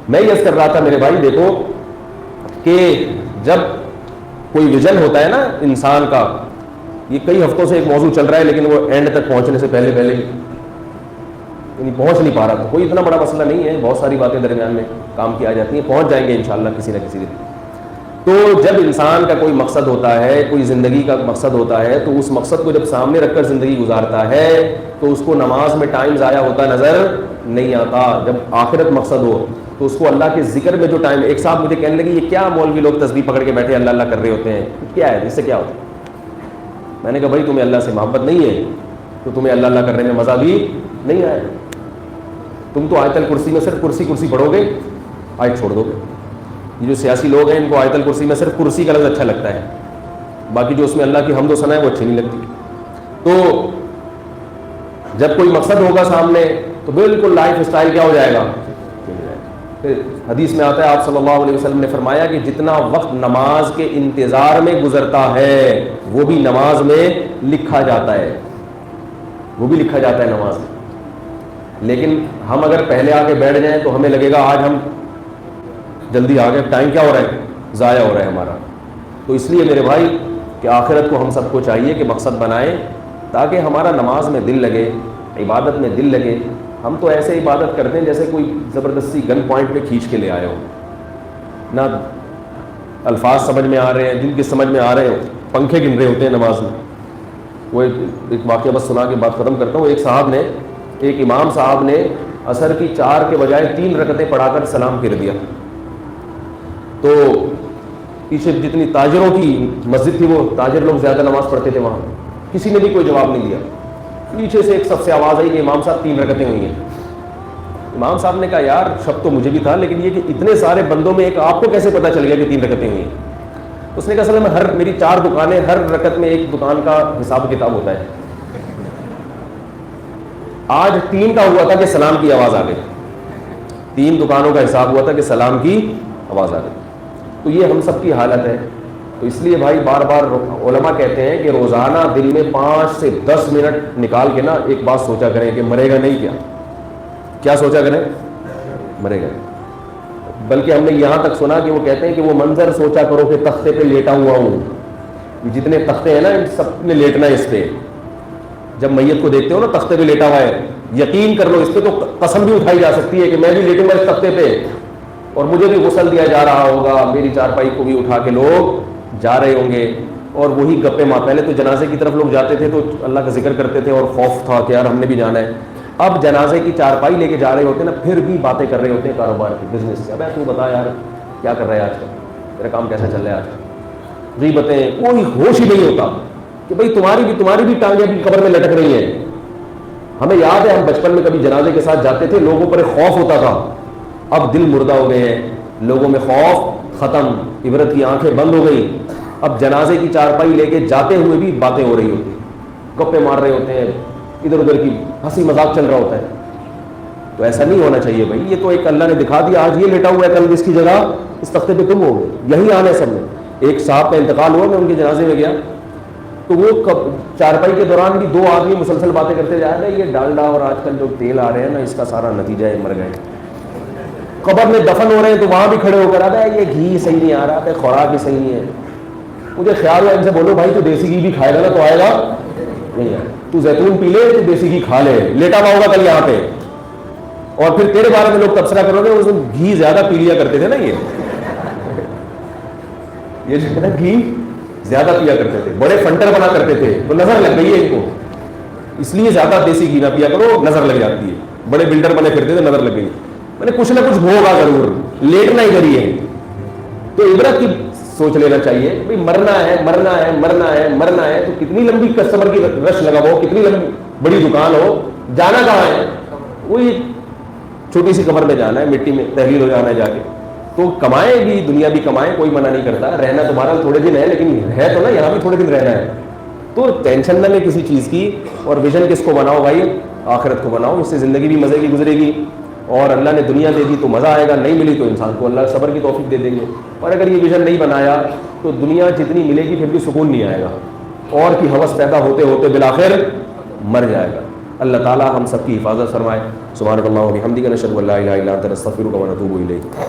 میں یہ کر رہا تھا میرے بھائی، دیکھو کہ جب کوئی ویژن ہوتا ہے نا انسان کا، یہ کئی ہفتوں سے ایک موضوع چل رہا ہے لیکن وہ اینڈ تک پہنچنے سے پہلے پہنچ نہیں پا رہا تھا. کوئی اتنا بڑا مسئلہ نہیں ہے، بہت ساری باتیں درمیان میں کام کی آ جاتی ہیں، پہنچ جائیں گے انشاءاللہ کسی نہ کسی دن. تو جب انسان کا کوئی مقصد ہوتا ہے، کوئی زندگی کا مقصد ہوتا ہے، تو اس مقصد کو جب سامنے رکھ کر زندگی گزارتا ہے تو اس کو نماز میں ٹائم ضائع ہوتا نظر نہیں آتا. جب آخرت مقصد ہو تو اس کو اللہ کے ذکر میں جو ٹائم. ایک صاحب مجھے کہنے لگے یہ کیا مولوی لوگ تسبیح پکڑ کے بیٹھے اللہ اللہ کر رہے ہوتے ہیں، کیا ہے اس سے کیا ہوتا ہے؟ میں نے کہا بھائی تمہیں اللہ سے محبت نہیں ہے تو تمہیں اللہ اللہ کرنے میں مزہ بھی نہیں آئے. تم تو آیت الکرسی میں صرف کرسی پڑھو گے، آیت چھوڑ دو گے. یہ جو سیاسی لوگ ہیں ان کو آیت الکرسی میں صرف کرسی کا لفظ اچھا لگتا ہے، باقی جو اس میں اللہ کی حمد و ثنا ہے وہ اچھی نہیں لگتی. تو جب کوئی مقصد ہوگا سامنے تو بالکل لائف اسٹائل کیا ہو جائے گا. پھر حدیث میں آتا ہے آپ صلی اللہ علیہ وسلم نے فرمایا کہ جتنا وقت نماز کے انتظار میں گزرتا ہے وہ بھی نماز میں لکھا جاتا ہے، وہ بھی لکھا جاتا ہے نماز میں. لیکن ہم اگر پہلے آ کے بیٹھ جائیں تو ہمیں لگے گا آج ہم جلدی آ گئے، ٹائم کیا ہو رہا ہے، ضائع ہو رہا ہے ہمارا. تو اس لیے میرے بھائی کہ آخرت کو ہم سب کو چاہیے کہ مقصد بنائیں تاکہ ہمارا نماز میں دل لگے، عبادت میں دل لگے. ہم تو ایسے عبادت کرتے ہیں جیسے کوئی زبردستی گن پوائنٹ پہ کھینچ کے لے آئے ہو، نہ الفاظ سمجھ میں آ رہے ہیں، جن کے سمجھ میں آ رہے ہو پنکھے گن رہے ہوتے ہیں نماز میں. وہ ایک واقعہ بس سنا کے بات ختم کرتا ہوں. ایک امام صاحب نے عصر کی 4 کے بجائے 3 رکعتیں پڑھا کر سلام پھیر دیا. تو پیچھے جتنی تاجروں کی مسجد تھی وہ تاجر لوگ زیادہ نماز پڑھتے تھے، وہاں کسی نے بھی کوئی جواب نہیں دیا. پیچھے سے ایک صف سے آواز آئی کہ امام صاحب 3 رکعتیں ہوئی ہیں. امام صاحب نے کہا یار شک تو مجھے بھی تھا، لیکن یہ کہ اتنے سارے بندوں میں ایک آپ کو کیسے پتہ چل گیا کہ 3 رکعتیں ہوئی ہیں؟ اس نے کہا اصل میں میری 4 دکانیں، ہر رکعت میں ایک دکان کا حساب کتاب ہوتا ہے. آج 3 کا ہوا تھا کہ سلام کی آواز آ گئی، 3 دکانوں کا حساب ہوا تھا کہ سلام کی آواز آ گئی. تو یہ ہم سب کی حالت ہے. تو اس لیے بھائی بار بار علماء کہتے ہیں کہ روزانہ دن میں 5 سے 10 منٹ نکال کے نا ایک بات سوچا کریں کہ مرے گا نہیں. کیا سوچا کریں؟ مرے گا نہیں. بلکہ ہم نے یہاں تک سنا کہ وہ کہتے ہیں کہ وہ منظر سوچا کرو کہ تختے پہ لیٹا ہوا ہوں. جتنے تختے ہیں نا ان سب نے لیٹنا ہے اس پہ. جب میت کو دیکھتے ہو نا تختے پہ لیٹا ہوا ہے، یقین کر لو اس پہ تو قسم بھی اٹھائی جا سکتی ہے کہ میں بھی لیٹوں گا اس تختے پہ اور مجھے بھی غسل دیا جا رہا ہوگا، میری چارپائی کو بھی اٹھا کے لوگ جا رہے ہوں گے. اور وہی گپے ماں. پہلے تو جنازے کی طرف لوگ جاتے تھے تو اللہ کا ذکر کرتے تھے اور خوف تھا کہ یار ہم نے بھی جانا ہے. اب جنازے کی چارپائی لے کے جا رہے ہوتے ہیں نا، پھر بھی باتیں کر رہے ہوتے ہیں کاروبار کی، بزنس سے. ابے تو بتا یار کیا کر رہا ہے آج کل، تیرا کام کیسا چل رہا ہے آج کل. غیبتیں، کوئی ہوش ہی نہیں ہوتا کہ بھائی تمہاری بھی ٹانگیں بھی قبر میں لٹک رہی ہیں. ہمیں یاد ہے ہم بچپن میں کبھی جنازے کے ساتھ جاتے تھے، لوگوں پر ایک خوف ہوتا تھا. اب دل مردہ ہو گئے ہیں، لوگوں میں خوف ختم، عبرت کی آنکھیں بند ہو گئی. اب جنازے کی چارپائی لے کے جاتے ہوئے بھی باتیں ہو رہی ہوتی ہیں، گپے مار رہے ہوتے ہیں، ادھر ادھر کی ہنسی مذاق چل رہا ہوتا ہے. تو ایسا نہیں ہونا چاہیے بھائی. یہ تو ایک اللہ نے دکھا دیا، آج یہ لیٹا ہوا ہے، کل اس کی جگہ اس تختے پہ تم ہو گئے. یہی آنا ہے سب میں. ایک صاحب کا انتقال ہوا، میں ان کے جنازے میں گیا تو وہ چارپائی کے دوران بھی 2 آدمی مسلسل باتیں کرتے جا رہے ہیں. یہ ڈالڈا اور آج کل جو تیل آ رہے ہیں نا اس کا سارا نتیجہ ہے مر گئے. قبر میں دفن ہو رہے ہیں تو وہاں بھی کھڑے ہو کر آتا ہے یہ گھی صحیح نہیں آ رہا ہے، خوراک بھی صحیح نہیں ہے. مجھے خیال ہے ان سے بولو بھائی تو دیسی گھی بھی کھائے گا نا تو آئے گا نہیں آئے. تو زیتون پی لے، تو دیسی گھی کھا لے، لیٹا ہوا ہوگا کل یہاں پہ. اور پھر تیرے بارے میں لوگ تبصرہ کرو گے اس دن گھی زیادہ پی لیا کرتے تھے نا. یہ جو ہے نا گھی زیادہ پیا کرتے تھے، بڑے فنٹر بنا کرتے تھے، تو نظر لگ گئی ہے ان کو، اس لیے زیادہ دیسی گھی نہ پیا کرو، نظر لگ جاتی ہے. بڑے بلڈر بنے پھرتے تھے، نظر لگ گئی. میں نے کچھ نہ کچھ ہوگا ضرور، لیٹنا ہی کری ہے. تو عبرت کی سوچ لینا چاہیے بھائی مرنا ہے مرنا ہے مرنا ہے مرنا ہے. تو کتنی لمبی کسٹمر کی رش لگا ہو، کتنی لمبی بڑی دکان ہو، جانا کہاں ہے؟ وہی چھوٹی سی قبر میں جانا ہے، مٹی میں تحلیل ہو جانا ہے جا کے. تو کمائیں بھی، دنیا بھی کمائیں، کوئی منع نہیں کرتا. رہنا تمہارا تھوڑے دن ہے لیکن ہے تو نا یہاں بھی تھوڑے دن رہنا ہے. تو ٹینشن نہ لے کسی چیز کی. اور ویژن کس کو بناؤ بھائی؟ آخرت کو بناؤ. اس سے زندگی بھی مزے کی گزرے گی. اور اللہ نے دنیا دے دی تو مزہ آئے گا، نہیں ملی تو انسان کو اللہ صبر کی توفیق دے دیں گے. اور اگر یہ ویژن نہیں بنایا تو دنیا جتنی ملے گی پھر بھی سکون نہیں آئے گا، اور کی ہوس پیدا ہوتے ہوتے بالآخر مر جائے گا. اللہ تعالیٰ ہم سب کی حفاظت فرمائے. سبحانک اللہم و بحمدک نشہد ان لا الہ الا انت نستغفرک و نتوب الیک.